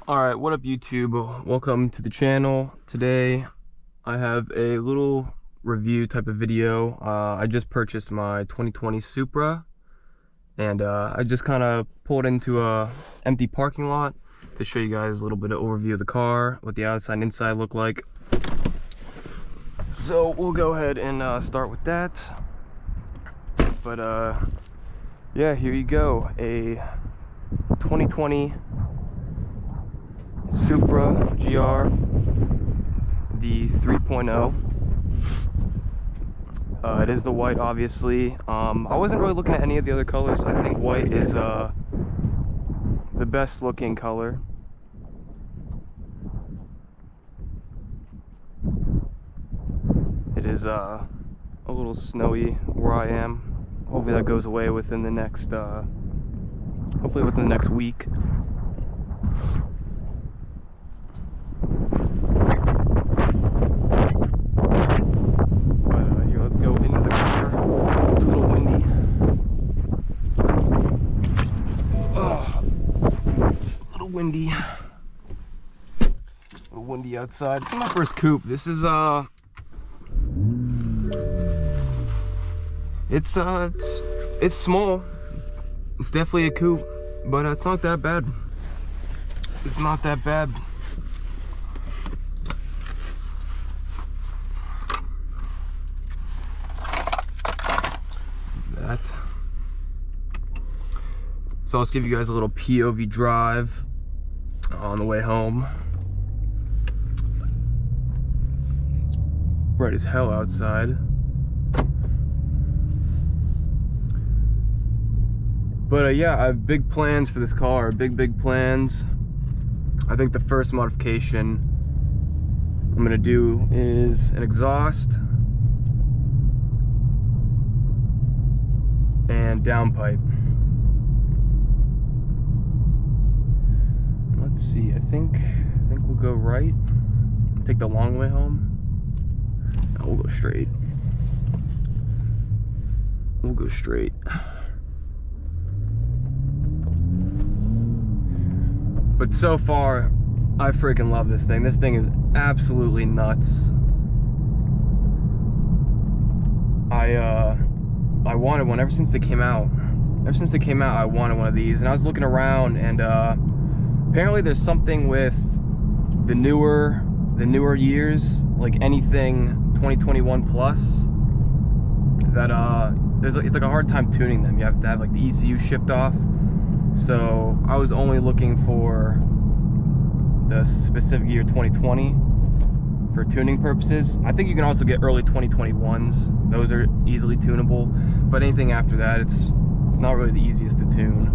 Alright, what up YouTube? Welcome to the channel. Today I have a little review type of video. I just purchased my 2020 Supra, and I just kind of pulled into a empty parking lot to show you guys a little bit of overview of the car, what the outside and inside look like. So we'll go ahead and start with that. But yeah, here you go, a 2020 Supra GR, the 3.0. It is the white, obviously. I wasn't really looking at any of the other colors. I think white is the best looking color. It is a little snowy where I am. Hopefully that goes away within the next hopefully within the next week. Windy. A little windy outside. This is my first coupe. This is it's small. It's definitely a coupe, but it's not that bad. It's not that bad. That. So let's give you guys a little POV drive on the way home. It's bright as hell outside. But yeah, I have big plans for this car. Big plans. I think the first modification I'm gonna do is an exhaust and downpipe. Let's see, I think we'll go right. Take the long way home. No, we'll go straight. We'll go straight. But so far, I freaking love this thing. This thing is absolutely nuts. I wanted one ever since they came out. Ever since they came out, I wanted one of these, and I was looking around, and apparently there's something with the newer years, like anything 2021 plus, that it's like a hard time tuning them. You have to have like the ECU shipped off. So I was only looking for the specific year 2020 for tuning purposes. I think you can also get early 2021s. Those are easily tunable, but anything after that, it's not really the easiest to tune.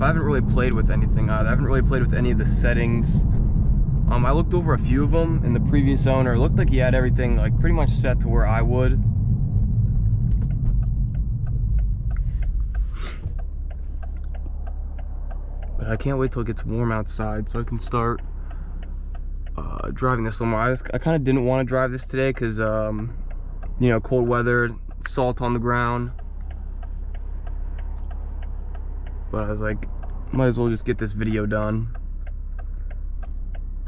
I haven't really played with anything either. I haven't really played with any of the settings. I looked over a few of them, and the previous owner, it looked like he had everything like pretty much set to where I would. But I can't wait till it gets warm outside so I can start driving this a little more. I kind of didn't want to drive this today because, you know, cold weather, salt on the ground. But I was like, might as well just get this video done,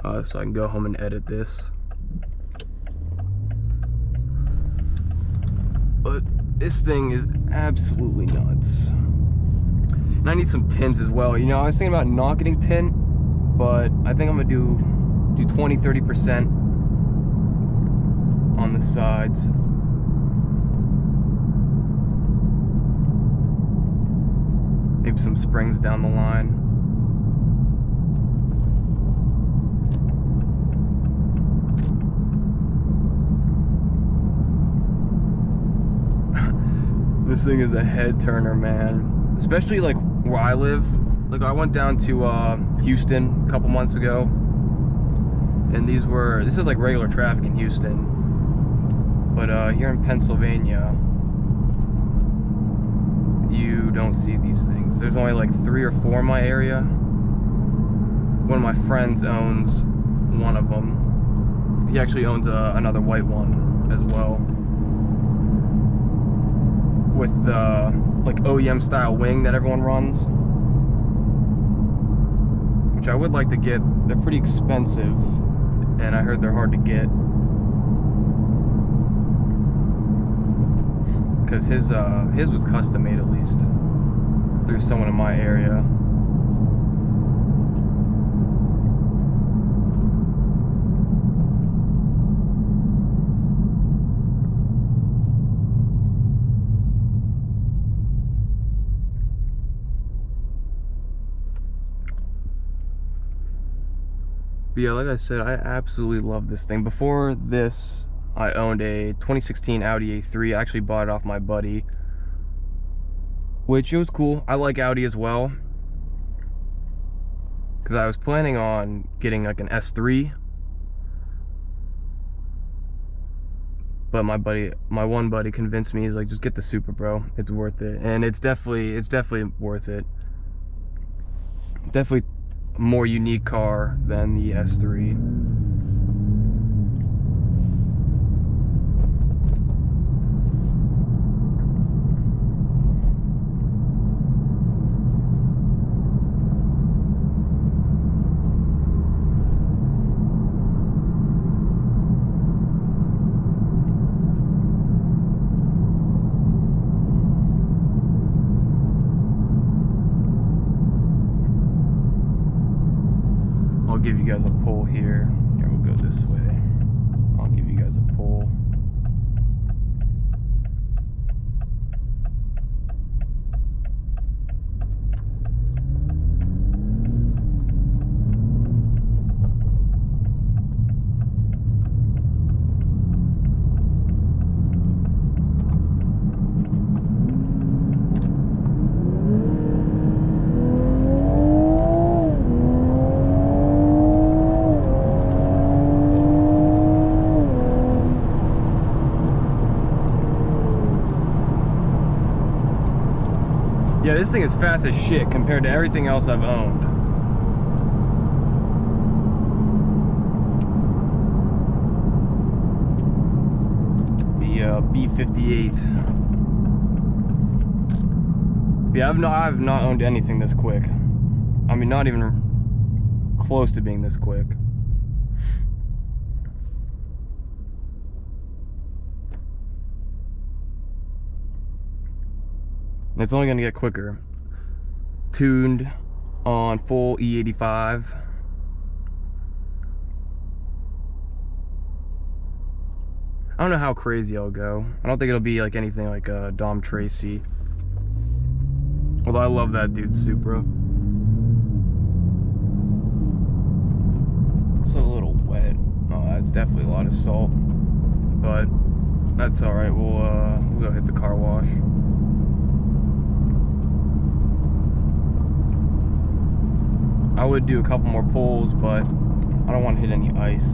so I can go home and edit this. But this thing is absolutely nuts. And I need some tints as well. You know, I was thinking about not getting tint, but I think I'm gonna do 20-30% on the sides. Maybe some springs down the line. This thing is a head turner, man. Especially like where I live. Like I went down to Houston a couple months ago, and this is like regular traffic in Houston. But here in Pennsylvania, you don't see these things. There's only like 3 or 4 in my area. One of my friends owns one of them. He actually owns another white one as well. with the like OEM style wing that everyone runs, which I would like to get. They're pretty expensive, and I heard they're hard to get because his was custom made, at least through someone in my area. But yeah, like I said, I absolutely love this thing. Before this, I owned a 2016 Audi A3. I actually bought it off my buddy, which it was cool. I like Audi as well, because I was planning on getting like an S3, but my one buddy convinced me. He's like, just get the Supra, bro. It's worth it. And it's definitely worth it. Definitely a more unique car than the S3. I'll give you guys a pull here. Here, we'll go this way. I'll give you guys a pull. Yeah, this thing is fast as shit compared to everything else I've owned. The B58. Yeah, I've not owned anything this quick. I mean, not even close to being this quick. And it's only going to get quicker. Tuned on full E85. I don't know how crazy I'll go. I don't think it'll be like anything like Dom Tracy. Although I love that dude's Supra. It's a little wet. Oh, that's definitely a lot of salt. But that's alright. We'll go hit the car wash. I would do a couple more pulls, but I don't want to hit any ice.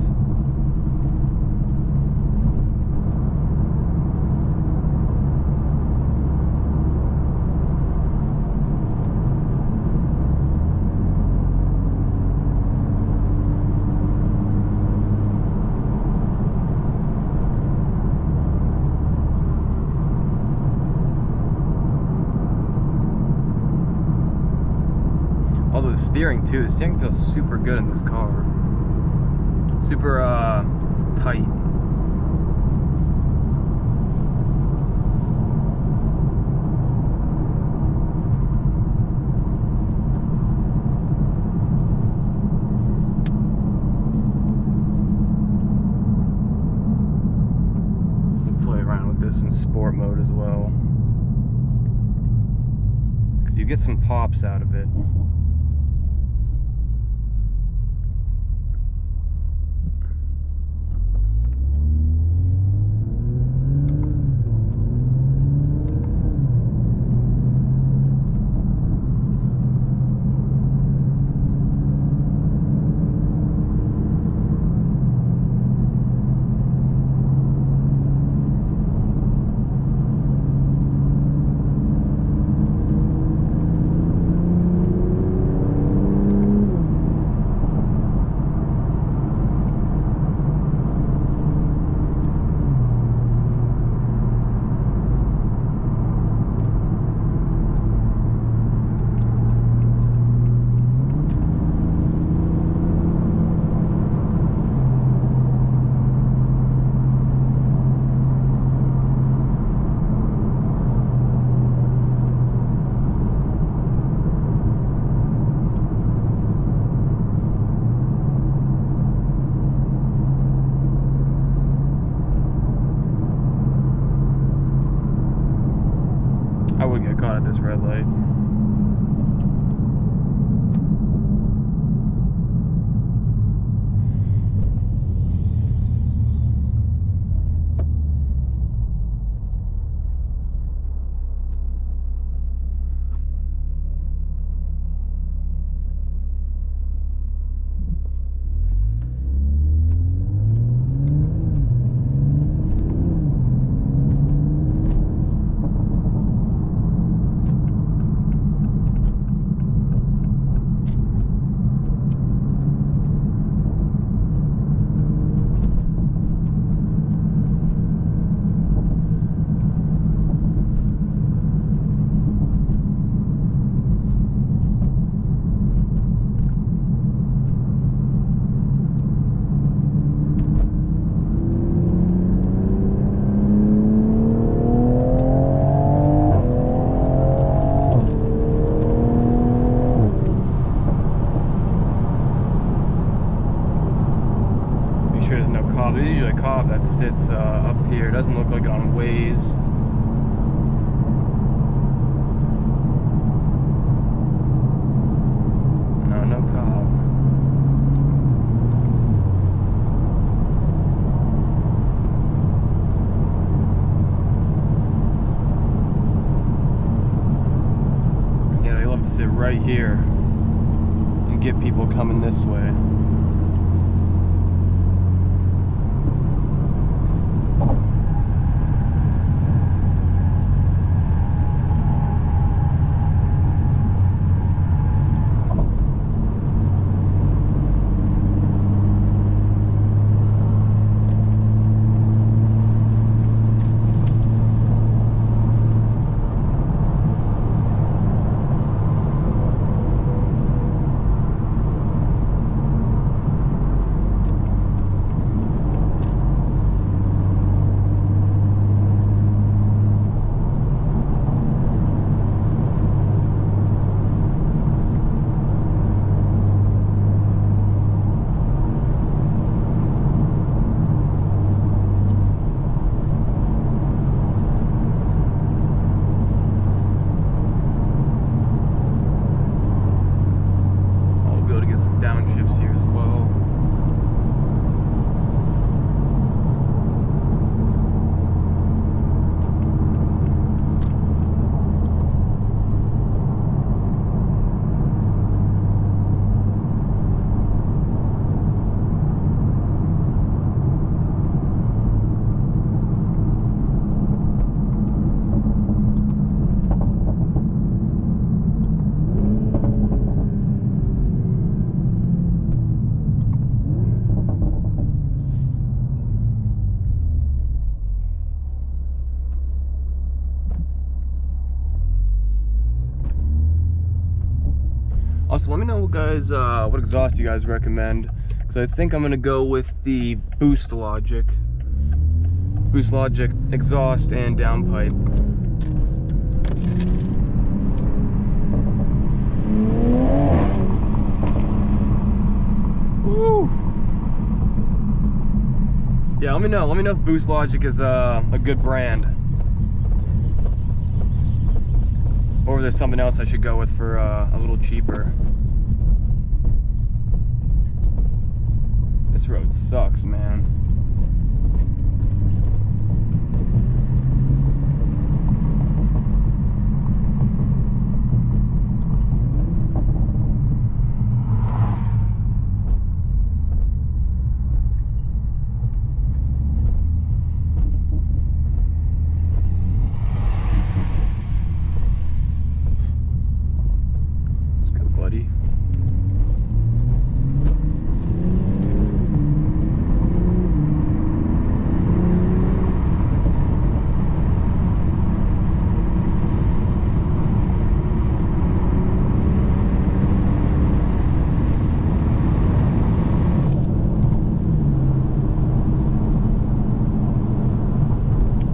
Although the steering too, the steering feels super good in this car. Super tight. We'll play around with this in sport mode as well, because you get some pops out of it. I would get caught at this red light. There's usually a cop that sits up here. It doesn't look like it on Waze. No cop. Yeah, they love to sit right here and get people coming this way. Downshifts here as well. Also, let me know, guys, what exhaust you guys recommend, because I think I'm gonna go with the Boost Logic exhaust and downpipe. Woo! Yeah, let me know if Boost Logic is a good brand, or if there's something else I should go with for a little cheaper. This road sucks, man. Let's go, buddy.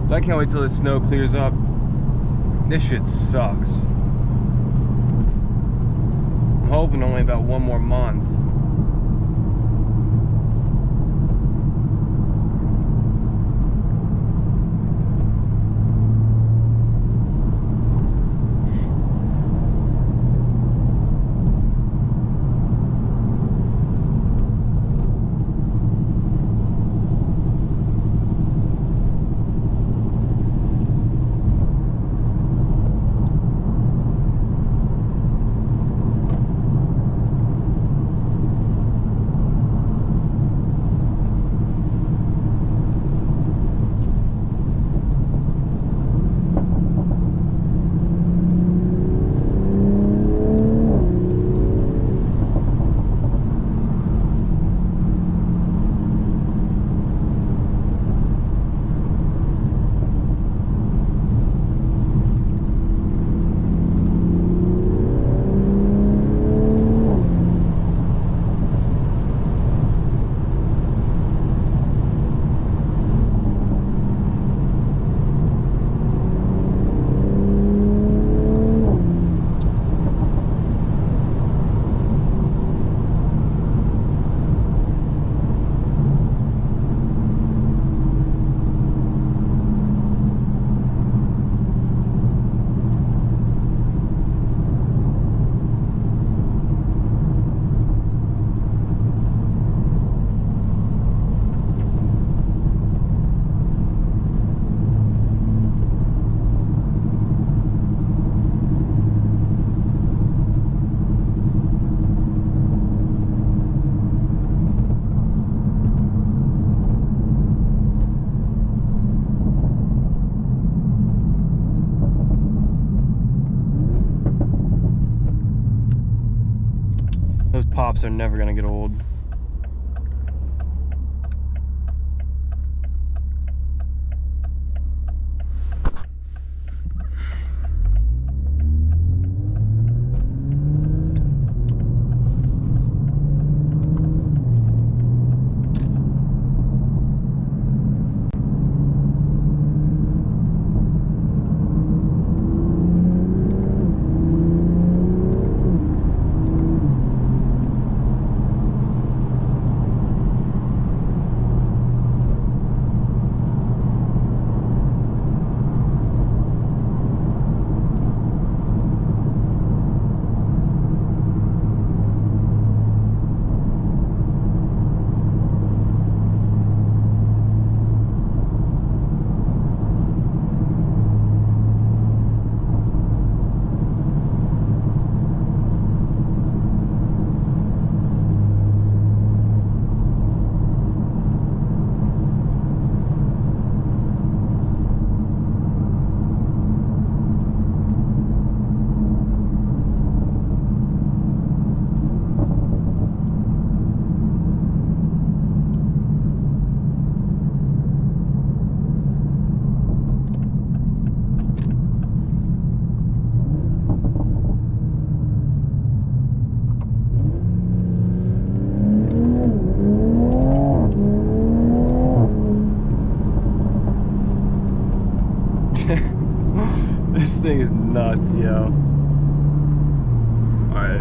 I can't wait till the snow clears up. This shit sucks. I'm hoping only about one more month. tops are never gonna get old. This thing is nuts, yo. Alright.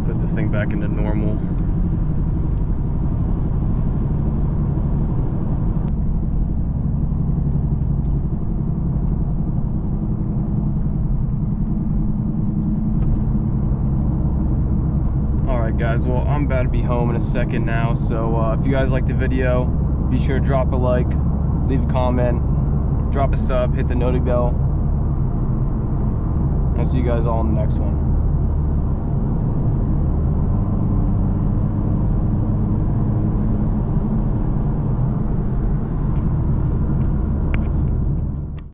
Put this thing back into normal. Alright guys, well I'm about to be home in a second now, so if you guys like the video, be sure to drop a like, leave a comment, drop a sub, hit the noti bell. I'll see you guys all in the next one.